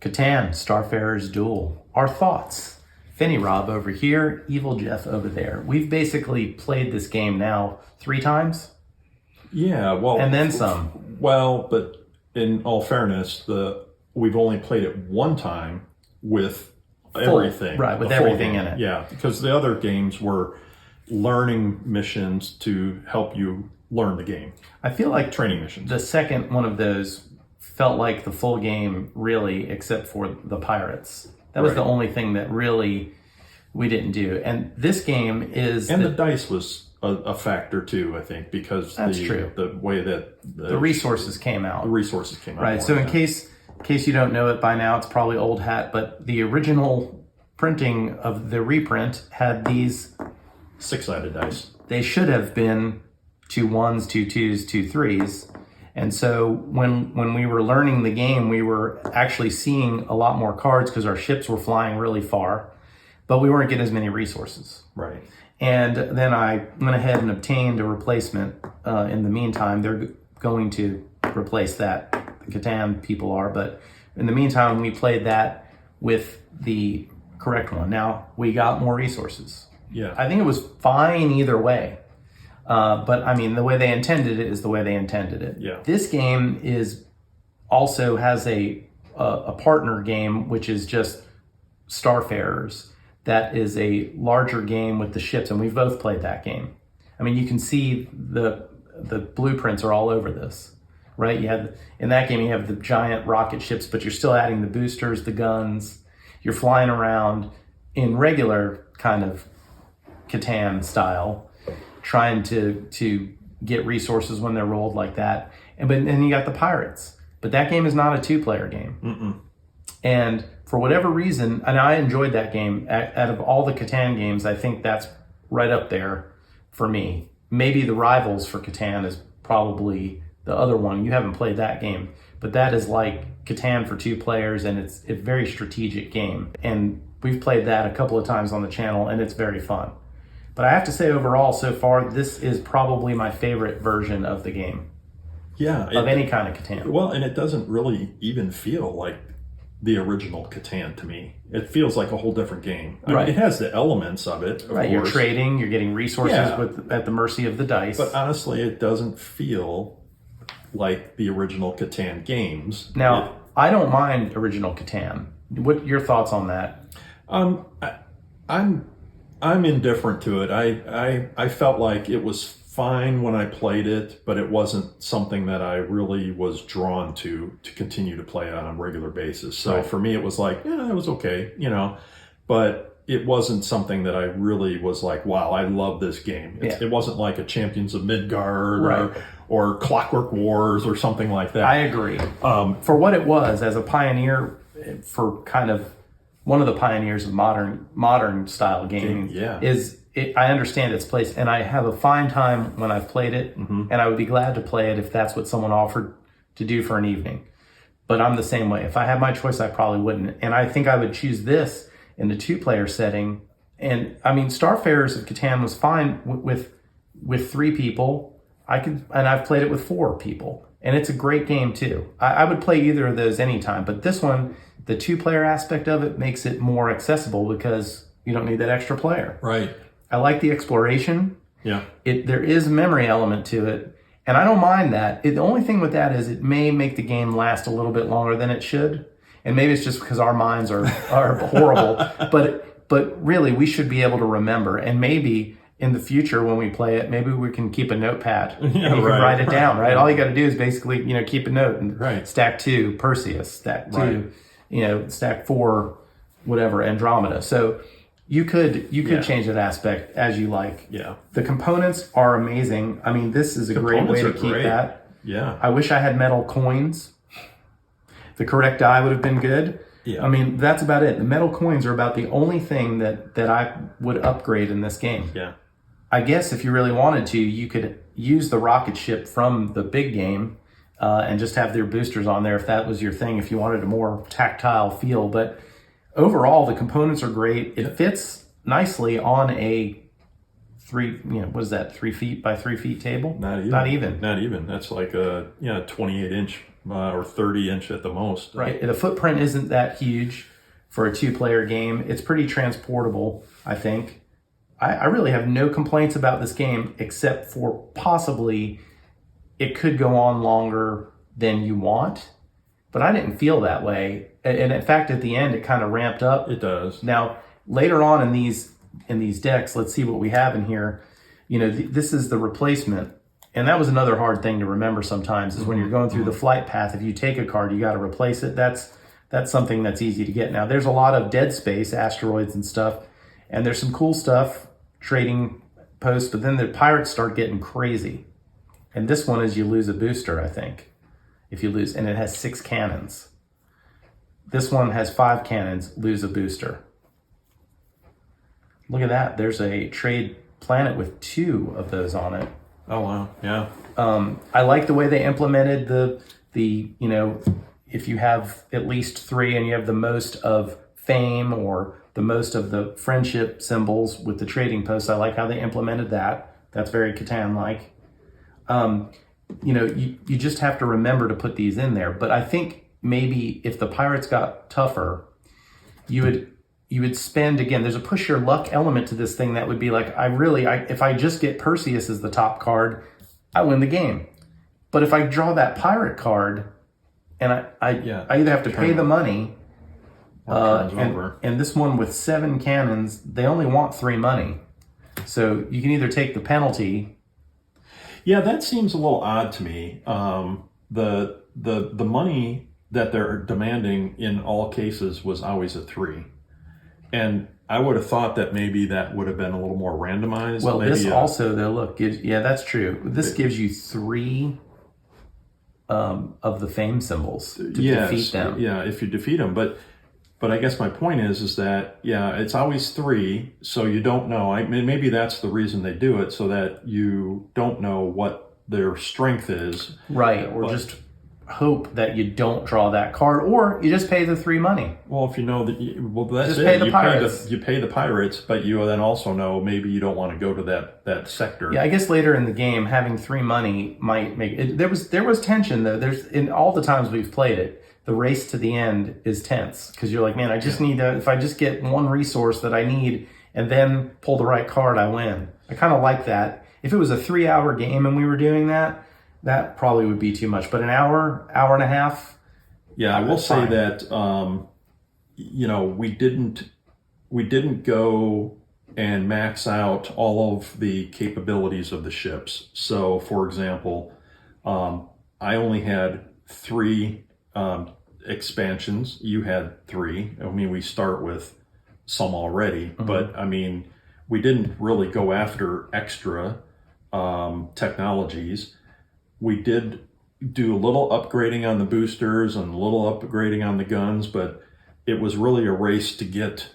Catan, Starfarers Duel. Our thoughts. Finny Rob over here, Evil Jeff over there. We've basically played this game now 3 times. Yeah, well... And then some. Well, but in all fairness, we've only played it 1 time with everything. Right, with everything in it. Yeah, because the other games were learning missions to help you learn the game. I feel like training missions. The second one of those felt like the full game, really, except for the pirates. That was the only thing that really we didn't do. And this game is... And the dice was a factor too, I think, because true. The way that... The resources came out. The resources came out. Right, so in case you don't know it by now, it's probably old hat, but the original printing of the reprint had these... 6-sided dice. They should have been 2 1s, 2 2s, 2 3s. And so when we were learning the game, we were actually seeing a lot more cards because our ships were flying really far, but we weren't getting as many resources. Right. And then I went ahead and obtained a replacement. In the meantime, they're going to replace that. The Catan people are, but in the meantime, we played that with the correct one. Now, we got more resources. Yeah. I think it was fine either way. But I mean, the way they intended it is the way they intended it. Yeah. This game also has a partner game, which is just Starfarers. That is a larger game with the ships, and we've both played that game. I mean, you can see the blueprints are all over this, right? In that game, you have the giant rocket ships, but you're still adding the boosters, the guns. You're flying around in regular kind of Catan style, trying to get resources when they're rolled like that. But then you got the pirates. But that game is not a 2-player game. Mm-mm. And for whatever reason, and I enjoyed that game. Out of all the Catan games, I think that's right up there for me. Maybe the rivals for Catan is probably the other one. You haven't played that game. But that is like Catan for 2 players, and it's a very strategic game. And we've played that a couple of times on the channel, and it's very fun. But I have to say, overall, so far, this is probably my favorite version of the game. Yeah. Of any kind of Catan. Well, and it doesn't really even feel like the original Catan to me. It feels like a whole different game. I mean, it has the elements of it, of course. You're trading, you're getting resources at the mercy of the dice. But honestly, it doesn't feel like the original Catan games. Now, I don't mind original Catan. What your thoughts on that? I'm indifferent to it. I felt like it was fine when I played it, but it wasn't something that I really was drawn to continue to play on a regular basis. So for me, it was like, it was okay, but it wasn't something that I really was like, wow, I love this game. It wasn't like a Champions of Midgard or Clockwork Wars or something like that. I agree. For what it was, as a pioneer, for kind of one of the pioneers of modern style gaming, I understand its place, and I have a fine time when I've played it, and I would be glad to play it if that's what someone offered to do for an evening. But I'm the same way. If I had my choice, I probably wouldn't. And I think I would choose this in the 2-player setting. And I mean, Starfarers of Catan was fine with 3 people. And I've played it with 4 people, and it's a great game too. I would play either of those anytime, but this one, the 2-player aspect of it makes it more accessible because you don't need that extra player. Right. I like the exploration. Yeah. There is a memory element to it, and I don't mind that. The only thing with that is it may make the game last a little bit longer than it should, and maybe it's just because our minds are horrible. But really, we should be able to remember, and maybe in the future when we play it, maybe we can keep a notepad and you can write it down. Right. All you got to do is basically keep a note and stack 2 Perseus, stack 2, stack 4 whatever Andromeda. So you could change that aspect as you like. Yeah. The components are amazing. I mean, this is a great way to keep that. Yeah. I wish I had metal coins. The correct die would have been good. Yeah. I mean, that's about it. The metal coins are about the only thing that I would upgrade in this game. Yeah. I guess if you really wanted to, you could use the rocket ship from the big game and just have their boosters on there if that was your thing, if you wanted a more tactile feel. But overall, the components are great. It fits nicely on a what is that, 3 feet by 3 feet table? Not even. That's like a 28 inch or 30 inch at the most. Right. The footprint isn't that huge for a 2-player game. It's pretty transportable, I think. I really have no complaints about this game, except for possibly it could go on longer than you want. But I didn't feel that way. And in fact, at the end, it kind of ramped up. It does. Now, later on in these decks, let's see what we have in here. This is the replacement. And that was another hard thing to remember sometimes, is when you're going through the flight path, if you take a card, you got to replace it. That's something that's easy to get. Now, there's a lot of dead space, asteroids and stuff, and there's some cool stuff, trading posts, but then the pirates start getting crazy. And this one is you lose a booster, I think, if you lose, and it has 6 cannons. This one has 5 cannons, lose a booster. Look at that. There's a trade planet with 2 of those on it. Oh, wow. Yeah. I like the way they implemented the if you have at least 3 and you have the most of fame or the most of the friendship symbols with the trading posts, I like how they implemented that. That's very Catan-like. You just have to remember to put these in there. But I think maybe if the pirates got tougher, you would spend, again, there's a push your luck element to this thing that would be like, if I just get Perseus as the top card, I win the game. But if I draw that pirate card, and I either have to pay the money, and this one with 7 cannons, they only want 3 money. So you can either take the penalty. Yeah, that seems a little odd to me. The money that they're demanding in all cases was always a 3. And I would have thought that maybe that would have been a little more randomized. Well, maybe this also, though, look, that's true. This gives you 3 of the fame symbols to defeat them. Yeah, if you defeat them. But I guess my point is that, it's always 3, so you don't know. Maybe that's the reason they do it, so that you don't know what their strength is. Right, or just hope that you don't draw that card, or you just pay the 3 money. Well, if you know that, that's just it. Pay the pirates. You pay the pirates, but you then also know maybe you don't want to go to that sector. Yeah, I guess later in the game, having 3 money might make it. There was tension though. There's in all the times we've played it, the race to the end is tense because you're like, man, I just need to. If I just get one resource that I need and then pull the right card, I win. I kind of like that. If it was a 3-hour game and we were doing that, that probably would be too much. But an hour and a half. Yeah, I will say that we didn't go and max out all of the capabilities of the ships. So, for example, I only had 3 expansions. You had 3. I mean, we start with some already, but I mean, we didn't really go after extra technologies. We did do a little upgrading on the boosters and a little upgrading on the guns, but it was really a race to get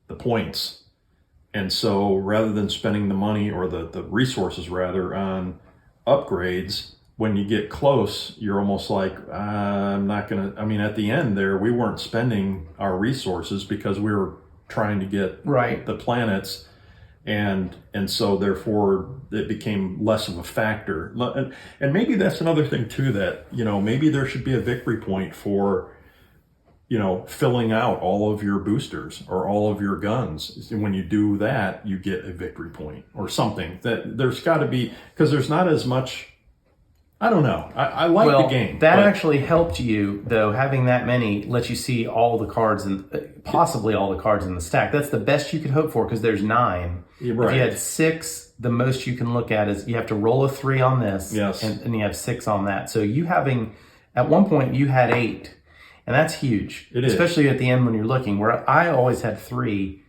the points. And so rather than spending the money or the resources rather on upgrades, when you get close, you're almost like, I'm not going to, I mean, at the end there, we weren't spending our resources because we were trying to get the planets. And so therefore it became less of a factor. And maybe that's another thing too, that, maybe there should be a victory point for, filling out all of your boosters or all of your guns. When you do that, you get a victory point or something. That there's got to be, because there's not as much, I don't know. I like the game. That actually helped you, though. Having that many lets you see all the cards and possibly all the cards in the stack. That's the best you could hope for because there's 9. Yeah, right. If you had 6, the most you can look at is you have to roll a 3 on this, yes, and you have 6 on that. So you having, at one point you had 8, and that's huge. It is. Especially at the end when you're looking, where I always had 3,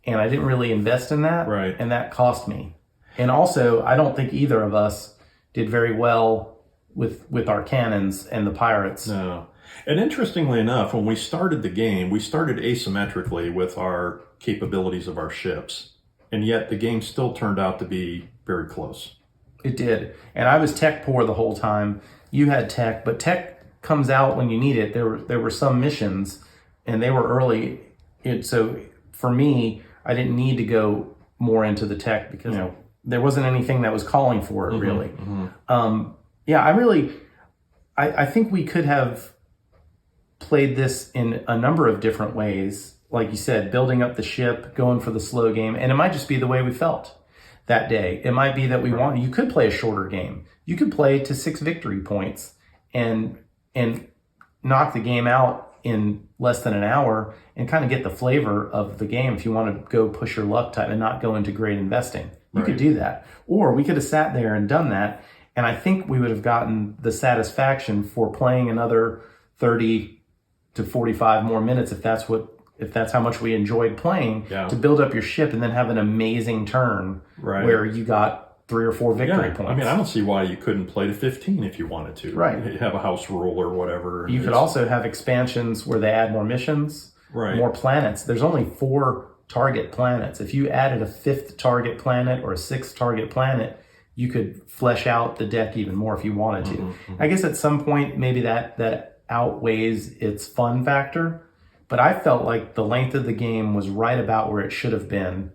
and I didn't really invest in that, right, and that cost me. And also, I don't think either of us did very well with our cannons and the pirates. No. And interestingly enough, when we started the game, we started asymmetrically with our capabilities of our ships. And yet the game still turned out to be very close. It did. And I was tech poor the whole time. You had tech, but tech comes out when you need it. There were some missions and they were early. So for me, I didn't need to go more into the tech because there wasn't anything that was calling for it, really. Yeah, I think we could have played this in a number of different ways. Like you said, building up the ship, going for the slow game, and it might just be the way we felt that day. It might be that you could play a shorter game. You could play to 6 victory points and knock the game out in less than an hour and kind of get the flavor of the game if you want to go push your luck type and not go into great investing. You could do that. Or we could have sat there and done that, and I think we would have gotten the satisfaction for playing another 30 to 45 more minutes if that's how much we enjoyed playing, to build up your ship and then have an amazing turn where you got 3 or 4 victory points. I mean, I don't see why you couldn't play to 15 if you wanted to. You have a house rule or whatever. You could also have expansions where they add more missions, more planets. There's only 4 target planets. If you added a 5th target planet or a 6th target planet, you could flesh out the deck even more if you wanted to. I guess at some point, maybe that outweighs its fun factor. But I felt like the length of the game was right about where it should have been.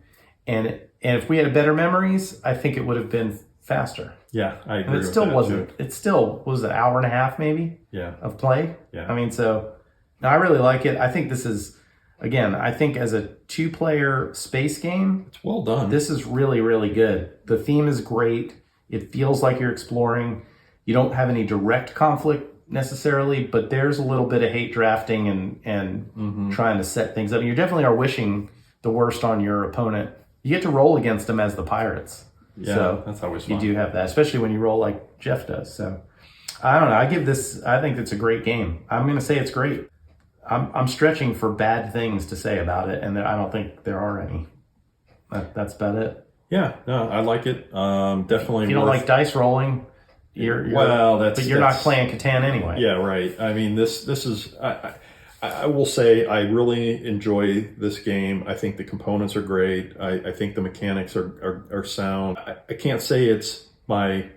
And if we had better memories, I think it would have been faster. Yeah, I agree. And it still wasn't. It still was an hour and a half maybe of play. I mean, so no, I really like it. I think this is, again, I think as a 2-player space game, it's well done. This is really, really good. The theme is great. It feels like you're exploring. You don't have any direct conflict necessarily, but there's a little bit of hate drafting and trying to set things up. You definitely are wishing the worst on your opponent. You get to roll against them as the pirates. Yeah, so that's always fun. You do have that, especially when you roll like Jeff does. So I don't know. I think it's a great game. I'm going to say it's great. I'm stretching for bad things to say about it, and I don't think there are any. That's about it. Yeah, no, I like it. Definitely. If you don't like dice rolling, but you're not playing Catan anyway. Yeah, right. I mean, this is. I will say I really enjoy this game. I think the components are great. I think the mechanics are sound. I can't say it's my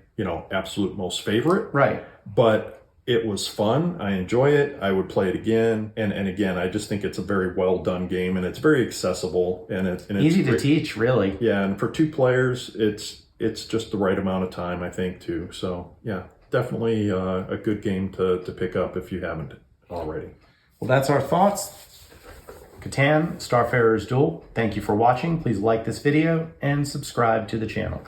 absolute most favorite. Right. But it was fun. I enjoy it. I would play it again and again. I just think it's a very well done game, and it's very accessible and it's easy to teach, really. Yeah, and for 2 players, it's just the right amount of time, I think, too. So yeah, definitely a good game to pick up if you haven't already. Well, that's our thoughts. Catan, Starfarers Duel. Thank you for watching. Please like this video and subscribe to the channel.